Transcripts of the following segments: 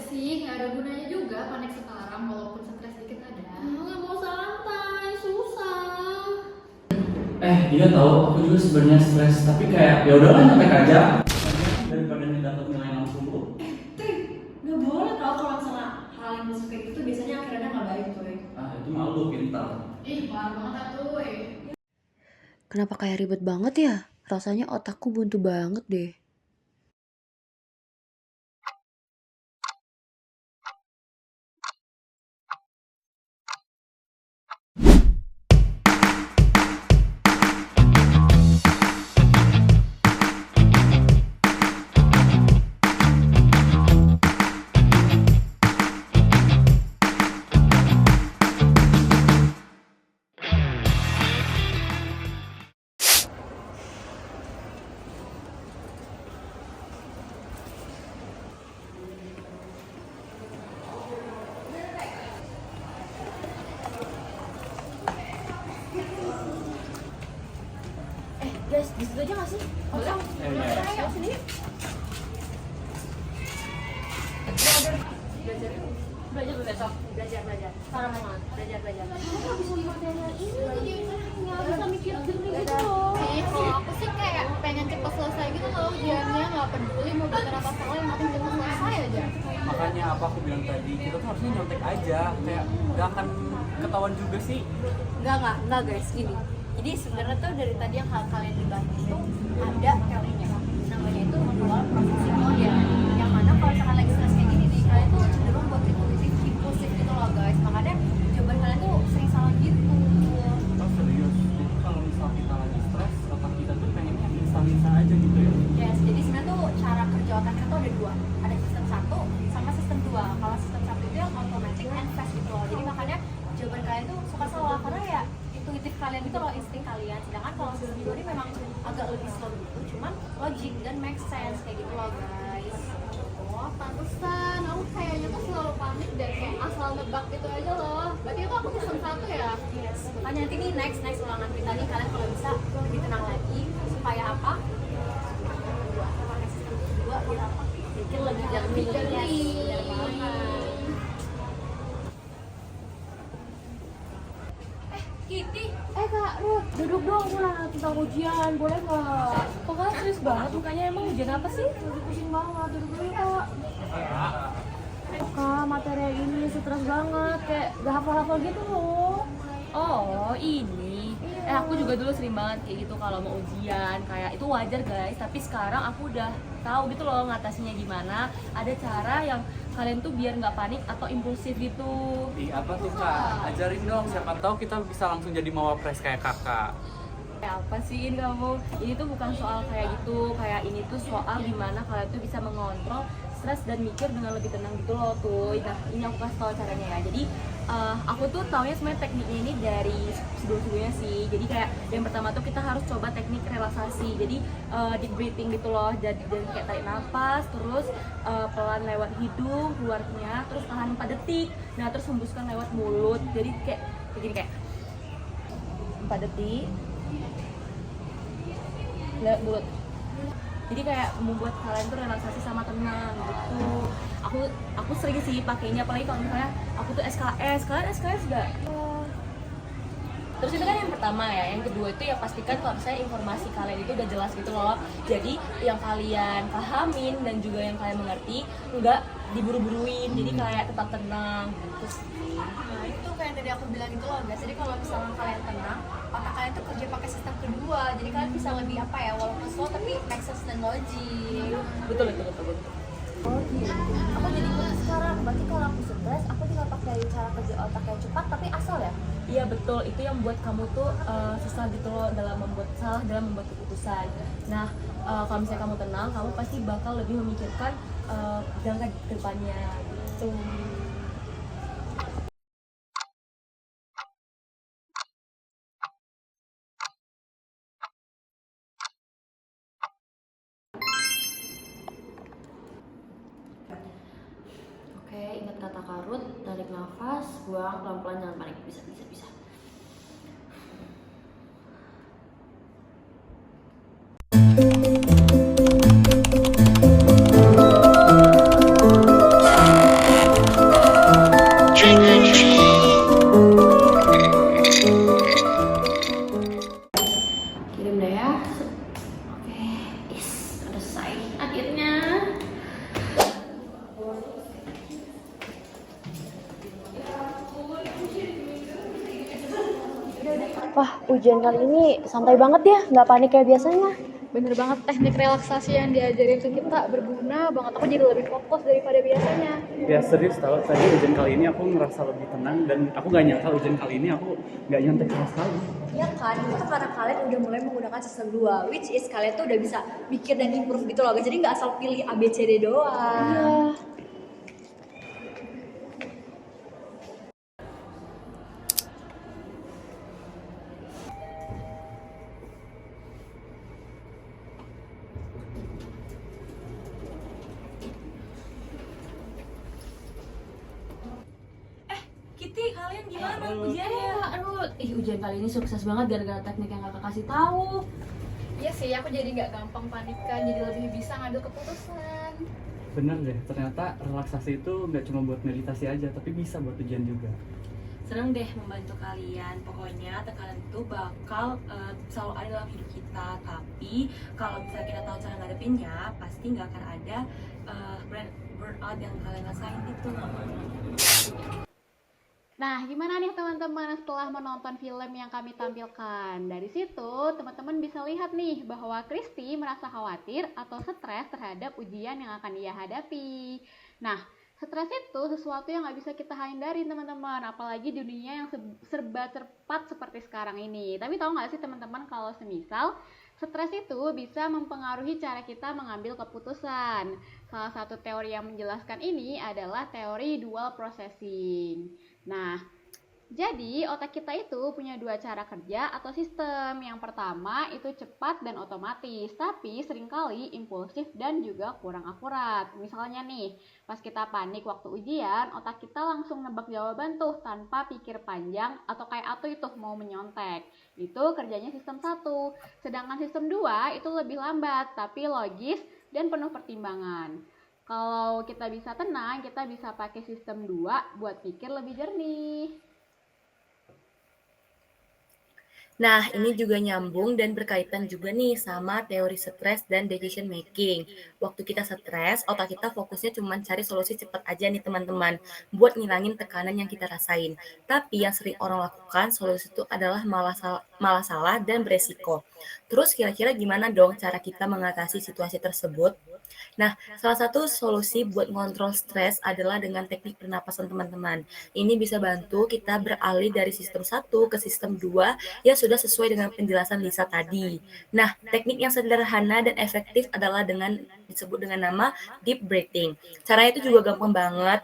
sih, nggak ada gunanya juga panik sekarang walaupun stres dikit ada. Nggak mau santai, susah. Iya tahu, aku juga sebenarnya stres, tapi kayak ya udahlah nyontek aja. Daripada nih dapat nilai langsung tuh. Tri, nggak boleh tau kalau misalnya hal yang busuk kayak gitu biasanya akhirnya nggak baik tuh. Itu malu pintar. Parah banget tuh. Kenapa kayak ribet banget ya? Rasanya otakku buntu banget deh. Guys, di situ aja nggak sih? Boleh. Ayo sini. Belajar besok. Belajar. Parah banget. Belajar. Kamu bisa material ini. Nggak bisa mikir jernih gitu loh. Kalau aku sih kayak pengen cepet selesai gitu loh ujiannya, nggak peduli mau bener apa salah, yang penting cepet selesai aja. Makanya apa aku bilang tadi, kita tuh harusnya nyontek aja, kayak gak akan ketahuan juga sih. Enggak guys, gini. Jadi sebenarnya tuh dari tadi yang kalian dibahas itu ada teorinya. Namanya itu manual processing model. Yang mana kalau misalkan lagi stres kayak gini nih, kalian tuh cenderung buat impulsif gitu loh guys. Makanya jawaban kalian tuh sering salah gitu. Oh serius, jadi kalau misal kita lagi stres, otak kita tuh pengennya instan-instan aja gitu ya. Yes, jadi sebenarnya tuh cara kerja otak kita tuh ada dua. Ada sistem 1 sama sistem 2. Kalau sistem 1 itu yang automatic and fast gitu loh. Jadi makanya jawaban kalian tuh suka salah karena ya intuitif kalian itu loh, insting kalian. Sedangkan kalau sistem 2 ini memang agak lebih slow gitu, cuman logic dan make sense kayak gitu loh guys. Oh, pantesan. Aku kayaknya tuh selalu panik dan kayak asal nebak gitu aja loh. Berarti itu aku sistem 1 ya? Yes. Makanya nanti nih next ulangan kita nih kalian kalau bisa lebih tenang lagi supaya apa? Pakai sistem 2 biar apa? Bikin lebih jernih. Lebih jernih. Yes, benar banget. Kitty, Kak Ruth, duduk dong mulai tentang ujian, boleh nggak? Kok kalian serius banget mukanya, emang ujian apa sih? Lagi pusing banget, duduk dulu Kak. Kak, materi ini stres banget, kayak gak hafal-hafal gitu loh. Oh, ini. Aku juga dulu sering banget kayak gitu kalau mau ujian, kayak itu wajar guys. Tapi sekarang aku udah tahu gitu loh ngatasinnya gimana. Ada cara yang kalian tuh biar nggak panik atau impulsif gitu. Apa tuh kak? Ajarin dong, siapa tahu kita bisa langsung jadi mawapres kayak kakak. Kayak apa sih ini kamu? Ini tuh bukan soal kayak gitu, kayak ini tuh soal gimana kalian tuh bisa mengontrol stres dan mikir dengan lebih tenang gitu loh tuh. Nah ini aku kasih tau caranya ya. Jadi aku tuh taunya sebenarnya tekniknya ini dari sebelum-sebelumnya sih. Jadi kayak yang pertama tuh kita harus coba teknik relaksasi. Jadi deep breathing gitu loh. Jadi kayak tarik nafas, terus pelan lewat hidung keluarnya, terus tahan 4 detik. Nah terus hembuskan lewat mulut. Jadi kayak begini kayak 4 detik lewat mulut. Jadi kayak membuat kalian tuh relaksasi sama tenang gitu. Aku sering sih pakainya, apalagi kalau misalnya aku tuh SKS. Kalian SKS gak? Terus itu kan yang pertama ya. Yang kedua itu ya pastikan kalau misalnya informasi kalian itu udah jelas gitu loh. Jadi yang kalian pahamin dan juga yang kalian mengerti nggak diburu-buruin. Jadi kayak tetap tenang gitu sih. Nah itu kayak tadi aku bilang itu loh guys. Jadi kalau misalnya kalian tenang, otak kalian tuh kerja pakai sistem kedua. Jadi kalian bisa lebih apa ya, walaupun slow tapi make sense dan logic. Betul. Oh gitu. Aku jadi ingat sekarang. Berarti kalau aku stres, aku tinggal pakai cara kerja otak yang cepat tapi asal ya. Iya betul, itu yang buat kamu tuh susah gitu loh dalam membuat keputusan. Nah kalau misalnya kamu tenang, kamu pasti bakal lebih memikirkan jangka ke depannya gitu. Oke, ingat kata Karut, tarik nafas, buang pelan-pelan, jangan panik. Bisa. Wah, ujian kali ini santai banget ya, nggak panik kayak biasanya. Bener banget, teknik relaksasi yang diajarin ke kita berguna banget. Aku jadi lebih fokus daripada biasanya. Ya serius tau, tadi ujian kali ini aku ngerasa lebih tenang dan aku gak nyangka ujian kali ini aku gak nyontek sama sekali. Iya kan, itu karena kalian udah mulai menggunakan sistem 2, which is kalian tuh udah bisa mikir dan improve gitu loh. Jadi nggak asal pilih A, B, C, D doang. Kitty, kalian gimana ujiannya? Ujian kali ini sukses banget gara-gara teknik yang kakak kasih tahu. Iya sih, aku jadi nggak gampang panikan, jadi lebih bisa ngambil keputusan. Bener deh, ternyata relaksasi itu gak cuma buat meditasi aja, tapi bisa buat ujian juga. Seneng deh membantu kalian. Pokoknya tekanan itu bakal selalu ada dalam hidup kita. Tapi kalau misalnya kita tahu cara ngadepinnya, pasti nggak akan ada burnout yang kalian rasain itu. Nah, gimana nih teman-teman setelah menonton film yang kami tampilkan? Dari situ, teman-teman bisa lihat nih bahwa Kristi merasa khawatir atau stres terhadap ujian yang akan dia hadapi. Nah, stres itu sesuatu yang nggak bisa kita hindari teman-teman, apalagi di dunia yang serba cepat seperti sekarang ini. Tapi tahu nggak sih teman-teman kalau semisal stres itu bisa mempengaruhi cara kita mengambil keputusan. Salah satu teori yang menjelaskan ini adalah teori dual processing. Nah, jadi otak kita itu punya dua cara kerja atau sistem. Yang pertama itu cepat dan otomatis, tapi seringkali impulsif dan juga kurang akurat. Misalnya nih, pas kita panik waktu ujian, otak kita langsung nebak jawaban tuh tanpa pikir panjang atau kayak atuh itu mau menyontek. Itu kerjanya sistem 1. Sedangkan sistem 2 itu lebih lambat, tapi logis dan penuh pertimbangan. Kalau kita bisa tenang, kita bisa pakai sistem 2 buat pikir lebih jernih. Nah, ini juga nyambung dan berkaitan juga nih sama teori stres dan decision making. Waktu kita stres, otak kita fokusnya cuma cari solusi cepat aja nih teman-teman, buat ngilangin tekanan yang kita rasain. Tapi yang sering orang lakukan, solusi itu adalah malah salah dan beresiko. Terus kira-kira gimana dong cara kita mengatasi situasi tersebut? Nah, salah satu solusi buat ngontrol stres adalah dengan teknik pernapasan teman-teman. Ini bisa bantu kita beralih dari sistem 1 ke sistem 2 yang sudah sesuai dengan penjelasan Lisa tadi. Nah, teknik yang sederhana dan efektif adalah disebut dengan nama deep breathing. Caranya itu juga gampang banget.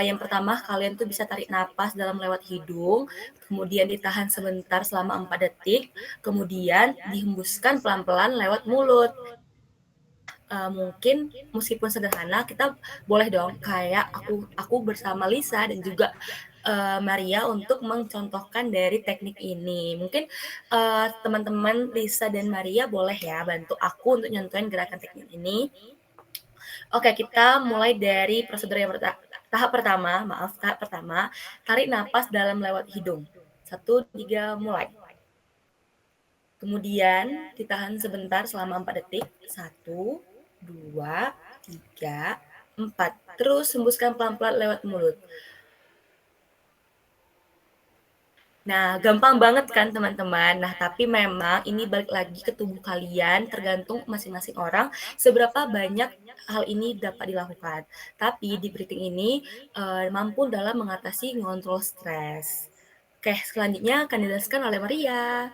Yang pertama, kalian tuh bisa tarik napas dalam lewat hidung, kemudian ditahan sebentar selama 4 detik, kemudian dihembuskan pelan-pelan lewat mulut. Mungkin meskipun sederhana, kita boleh dong kayak aku bersama Lisa dan juga Maria untuk mencontohkan dari teknik ini. Mungkin teman-teman Lisa dan Maria boleh ya bantu aku untuk nyontohin gerakan teknik ini. Oke, kita mulai dari prosedur yang tahap pertama, tarik napas dalam lewat hidung. 1, 3, mulai. Kemudian ditahan sebentar selama 4 detik. 1, 2, 3, 4. Terus hembuskan pelan-pelan lewat mulut. Nah, gampang banget kan teman-teman. Nah, tapi memang ini balik lagi ke tubuh kalian, tergantung masing-masing orang seberapa banyak hal ini dapat dilakukan. Tapi deep breathing ini mampu dalam mengatasi ngontrol stres. Oke, selanjutnya akan dijelaskan oleh Maria.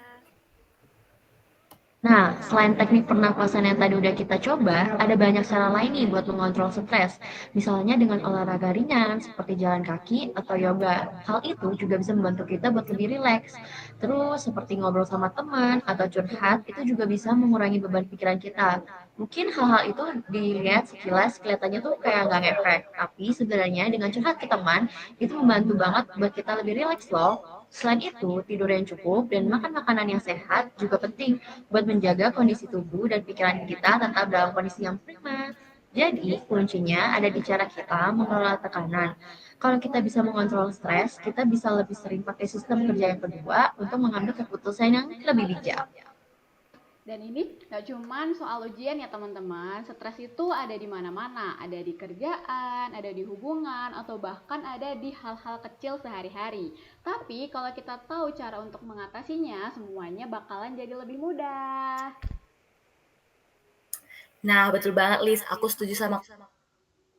Nah, selain teknik pernapasan yang tadi udah kita coba, ada banyak cara lain nih buat mengontrol stres. Misalnya dengan olahraga ringan seperti jalan kaki atau yoga. Hal itu juga bisa membantu kita buat lebih rileks. Terus seperti ngobrol sama teman atau curhat, itu juga bisa mengurangi beban pikiran kita. Mungkin hal-hal itu dilihat sekilas kelihatannya tuh kayak nggak ngefek. Tapi sebenarnya dengan curhat ke teman, itu membantu banget buat kita lebih rileks loh. Selain itu, tidur yang cukup dan makan makanan yang sehat juga penting buat menjaga kondisi tubuh dan pikiran kita tetap dalam kondisi yang prima. Jadi, kuncinya ada di cara kita mengelola tekanan. Kalau kita bisa mengontrol stres, kita bisa lebih sering pakai sistem kerja yang kedua untuk mengambil keputusan yang lebih bijak. Dan ini gak cuman soal ujian ya teman-teman, stres itu ada di mana-mana, ada di kerjaan, ada di hubungan, atau bahkan ada di hal-hal kecil sehari-hari. Tapi kalau kita tahu cara untuk mengatasinya, semuanya bakalan jadi lebih mudah. Nah, betul banget Lis, aku setuju sama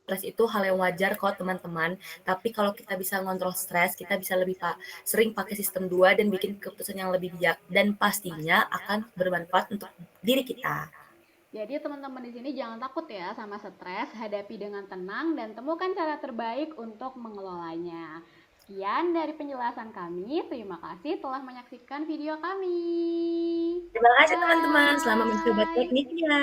stres itu hal yang wajar kok teman-teman. Tapi kalau kita bisa ngontrol stres, kita bisa lebih sering pakai sistem 2 dan bikin keputusan yang lebih bijak dan pastinya akan bermanfaat untuk diri kita. Jadi teman-teman di sini jangan takut ya sama stres, hadapi dengan tenang dan temukan cara terbaik untuk mengelolanya. Sekian dari penjelasan kami, terima kasih telah menyaksikan video kami. Terima kasih teman-teman, Bye. selamat mencoba tekniknya.